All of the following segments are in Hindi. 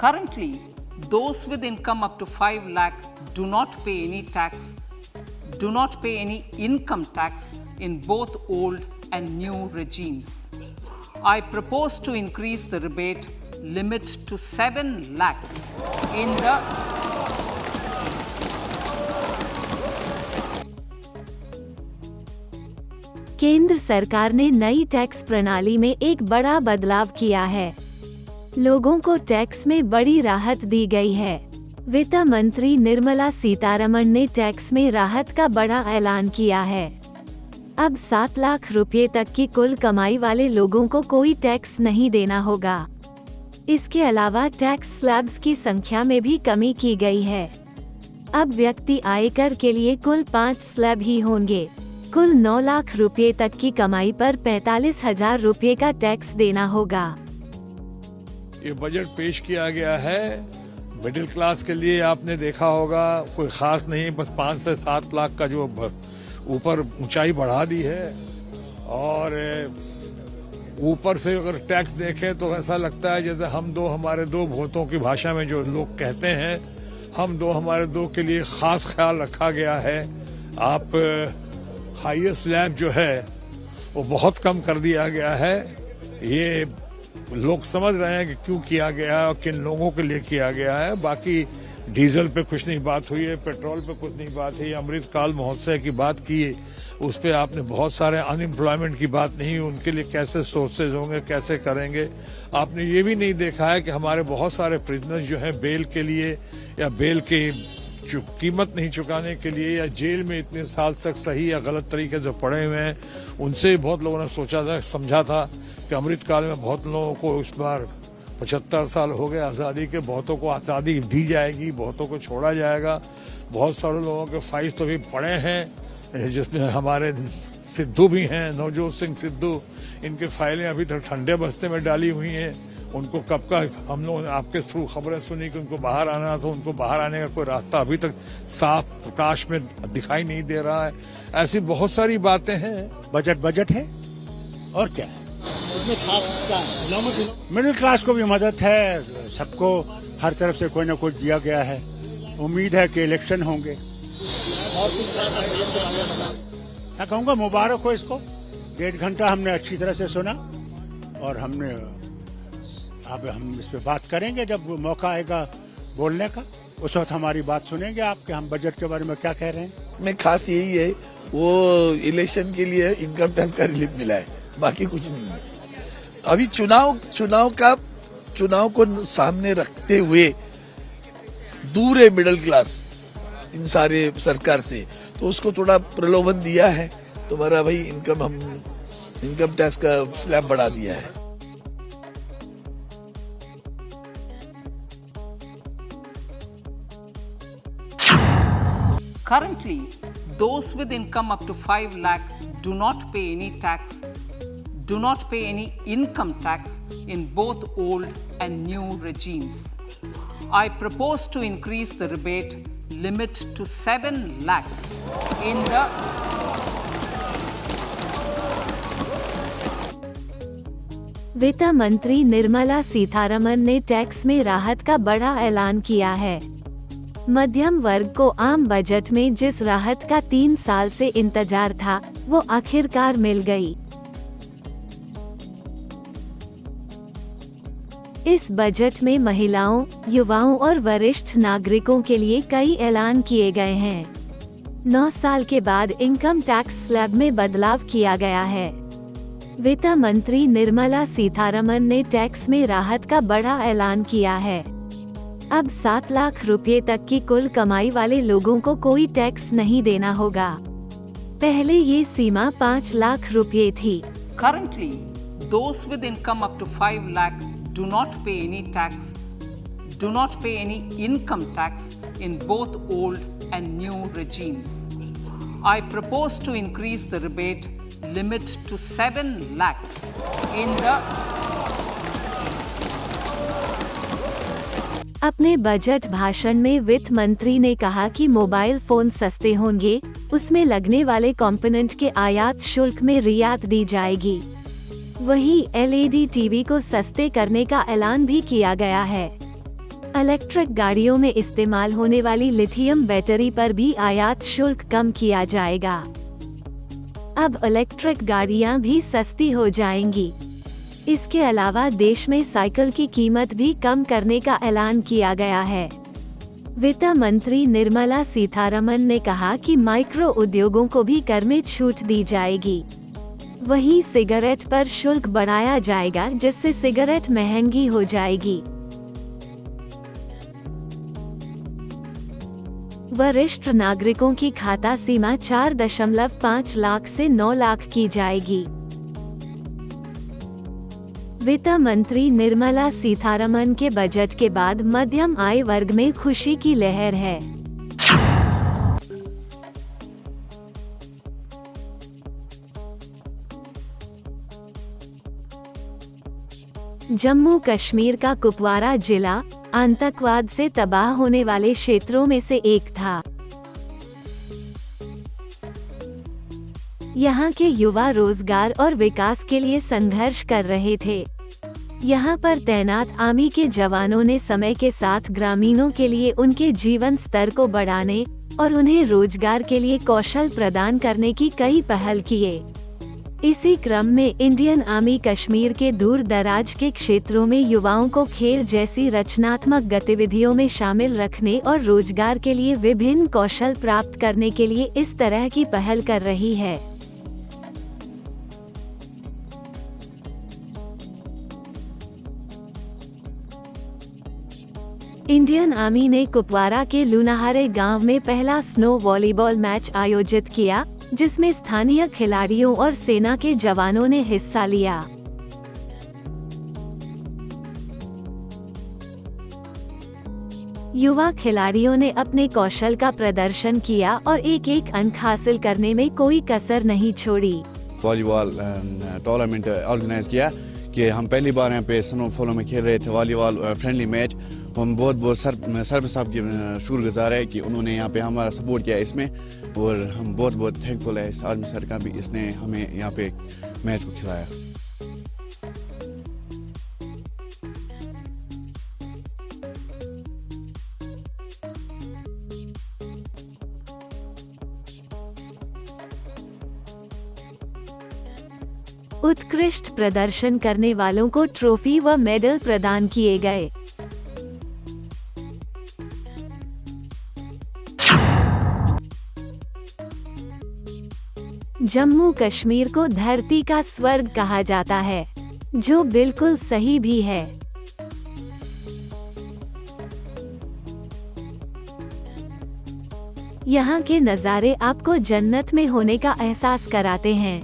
Currently, those with income up to 5 lakh do not pay any tax, do not pay any income tax in both old and new regimes. I propose to increase the rebate limit to 7 lakhs in the केंद्र सरकार ने नई टैक्स प्रणाली में एक बड़ा बदलाव किया है। लोगों को टैक्स में बड़ी राहत दी गई है। वित्त मंत्री निर्मला सीतारमण ने टैक्स में राहत का बड़ा ऐलान किया है। अब 7 लाख रुपए तक की कुल कमाई वाले लोगों को कोई टैक्स नहीं देना होगा। इसके अलावा टैक्स स्लैब्स की संख्या में भी कमी की गई है। अब व्यक्ति आयकर के लिए कुल 5 स्लैब ही होंगे। कुल 9 लाख रुपए तक की कमाई पर 45,000 रुपए का टैक्स देना होगा। ये बजट पेश किया गया है मिडिल क्लास के लिए। आपने देखा होगा कोई खास नहीं, बस 5 से 7 लाख का जो ऊपर ऊंचाई बढ़ा दी है। और ऊपर से अगर टैक्स देखें तो ऐसा लगता है जैसे हमारे दो भूतों की भाषा में जो लोग कहते हैं, हमारे दो के लिए खास ख्याल रखा गया है। आप हाईएस्ट स्लैब जो है वो बहुत कम कर दिया गया है। ये लोग समझ रहे हैं कि क्यों किया गया है और किन लोगों के लिए किया गया है। बाकी डीजल पे कुछ नहीं बात हुई है, पेट्रोल पे कुछ नहीं बात हुई। अमृतकाल महोत्सव की बात की, उस पे आपने बहुत सारे अनएम्प्लॉयमेंट की बात नहीं, उनके लिए कैसे सोर्सेज होंगे, कैसे करेंगे। आपने ये भी नहीं देखा है कि हमारे बहुत सारे प्रिजनर्स जो हैं बेल के लिए या बेल के कीमत नहीं चुकाने के लिए या जेल में इतने साल तक सही या गलत तरीके से पड़े हुए हैं, उनसे बहुत लोगों ने सोचा था, समझा था कि अमृतकाल में बहुत लोगों को इस बार 75 साल हो गए आज़ादी के, बहुतों को आज़ादी दी जाएगी, बहुतों को छोड़ा जाएगा। बहुत सारे लोगों के फाइल तो भी पड़े हैं, जिसमें हमारे सिद्धू भी हैं, नवजोत सिंह सिद्धू, इनके फाइलें अभी तक ठंडे बस्ते में डाली हुई हैं। उनको कब का हम लोगों ने आपके थ्रू खबरें सुनी कि उनको बाहर आना था, उनको बाहर आने का कोई रास्ता अभी तक साफ प्रकाश में दिखाई नहीं दे रहा है। ऐसी बहुत सारी बातें हैं। बजट है और क्या है उसमें खास क्या है? मिडिल क्लास को भी मदद है, सबको हर तरफ से कोई ना कुछ दिया गया है। उम्मीद है कि इलेक्शन होंगे। और कुछ मैं कहूँगा मुबारक हो इसको। 1.5 घंटा हमने अच्छी तरह से सुना और अब हम इस पे बात करेंगे जब मौका आएगा बोलने का। उस वक्त हमारी बात सुनेंगे आपके, हम बजट के बारे में क्या कह रहे हैं। में खास यही है, वो इलेक्शन के लिए इनकम टैक्स का रिलीफ मिला है, बाकी कुछ नहीं है। अभी चुनाव को सामने रखते हुए दूर है मिडिल क्लास इन सारे सरकार से, तो उसको थोड़ा प्रलोभन दिया है। तुम्हारा भाई इनकम टैक्स का स्लैब बढ़ा दिया है। currently, those with income up to 5 lakh do not pay any tax, do not pay any income tax in both old and new regimes. I propose to increase the rebate limit to 7 lakhs in the वित्त मंत्री निर्मला सीतारमण ने टैक्स में राहत का बड़ा ऐलान किया है। मध्यम वर्ग को आम बजट में जिस राहत का 3 साल से इंतजार था, वो आखिरकार मिल गई। इस बजट में महिलाओं, युवाओं और वरिष्ठ नागरिकों के लिए कई ऐलान किए गए हैं। 9 साल के बाद इनकम टैक्स स्लैब में बदलाव किया गया है। वित्त मंत्री निर्मला सीतारमण ने टैक्स में राहत का बड़ा ऐलान किया है। अब 7 लाख रुपए तक की कुल कमाई वाले लोगों को कोई टैक्स नहीं देना होगा। पहले ये सीमा 5 लाख रुपए थी। currently, those with income up to 5 lakh do not pay any tax, do not pay any income tax in both old and new regimes. I propose to increase the rebate limit to 7 lakhs in the अपने बजट भाषण में वित्त मंत्री ने कहा कि मोबाइल फोन सस्ते होंगे, उसमें लगने वाले कंपोनेंट के आयात शुल्क में रियायत दी जाएगी। वहीं LED टीवी को सस्ते करने का ऐलान भी किया गया है। इलेक्ट्रिक गाड़ियों में इस्तेमाल होने वाली लिथियम बैटरी पर भी आयात शुल्क कम किया जाएगा। अब इलेक्ट्रिक गाड़ियां भी सस्ती हो जाएंगी। इसके अलावा देश में साइकिल की कीमत भी कम करने का ऐलान किया गया है। वित्त मंत्री निर्मला सीतारमण ने कहा कि माइक्रो उद्योगों को भी कर में छूट दी जाएगी। वहीं सिगरेट पर शुल्क बढ़ाया जाएगा, जिससे सिगरेट महंगी हो जाएगी। वरिष्ठ नागरिकों की खाता सीमा 4.5 लाख से 9 लाख की जाएगी। वित्त मंत्री निर्मला सीतारमण के बजट के बाद मध्यम आय वर्ग में खुशी की लहर है। जम्मू कश्मीर का कुपवारा जिला आतंकवाद से तबाह होने वाले क्षेत्रों में से एक था। यहाँ के युवा रोजगार और विकास के लिए संघर्ष कर रहे थे। यहाँ पर तैनात आर्मी के जवानों ने समय के साथ ग्रामीणों के लिए उनके जीवन स्तर को बढ़ाने और उन्हें रोजगार के लिए कौशल प्रदान करने की कई पहल किए। इसी क्रम में इंडियन आर्मी कश्मीर के दूर दराज के क्षेत्रों में युवाओं को खेल जैसी रचनात्मक गतिविधियों में शामिल रखने और रोजगार के लिए विभिन्न कौशल प्राप्त करने के लिए इस तरह की पहल कर रही है। इंडियन आर्मी ने कुपवारा के लूनाहारे गांव में पहला स्नो वॉलीबॉल मैच आयोजित किया, जिसमें स्थानीय खिलाड़ियों और सेना के जवानों ने हिस्सा लिया। युवा खिलाड़ियों ने अपने कौशल का प्रदर्शन किया और एक अंक हासिल करने में कोई कसर नहीं छोड़ी। वॉलीबॉल टूर्नामेंट ऑर्गेनाइज किया कि हम पहली बार यहाँ पे स्नोफॉल में खेल रहे थे वॉलीबॉल फ्रेंडली मैच। हम बहुत सर साहब की शुक्रगुजार है कि उन्होंने यहाँ पे हमारा सपोर्ट किया इसमें, और हम बहुत थैंकफुल है इस आर्मी सर का भी, इसने हमें यहाँ पे मैच को खिलाया। उत्कृष्ट प्रदर्शन करने वालों को ट्रॉफी व मेडल प्रदान किए गए। जम्मू कश्मीर को धरती का स्वर्ग कहा जाता है, जो बिल्कुल सही भी है। यहाँ के नज़ारे आपको जन्नत में होने का एहसास कराते हैं।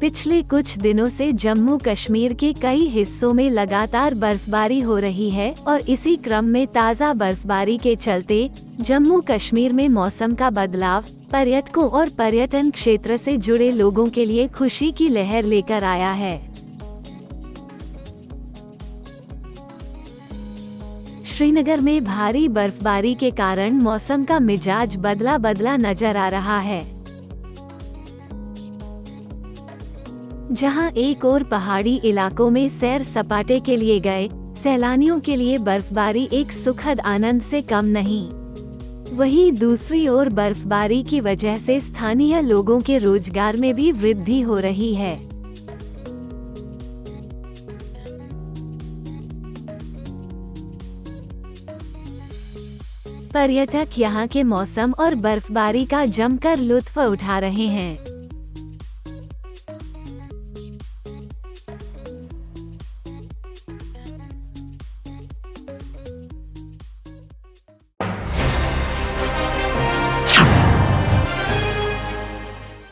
पिछले कुछ दिनों से जम्मू कश्मीर के कई हिस्सों में लगातार बर्फबारी हो रही है और इसी क्रम में ताज़ा बर्फबारी के चलते जम्मू कश्मीर में मौसम का बदलाव पर्यटकों और पर्यटन क्षेत्र से जुड़े लोगों के लिए खुशी की लहर लेकर आया है। श्रीनगर में भारी बर्फबारी के कारण मौसम का मिजाज बदला नजर आ रहा है। जहां एक और पहाड़ी इलाकों में सैर सपाटे के लिए गए सैलानियों के लिए बर्फबारी एक सुखद आनंद से कम नहीं, वहीं दूसरी ओर बर्फबारी की वजह से स्थानीय लोगों के रोजगार में भी वृद्धि हो रही है। पर्यटक यहां के मौसम और बर्फबारी का जमकर लुत्फ उठा रहे हैं।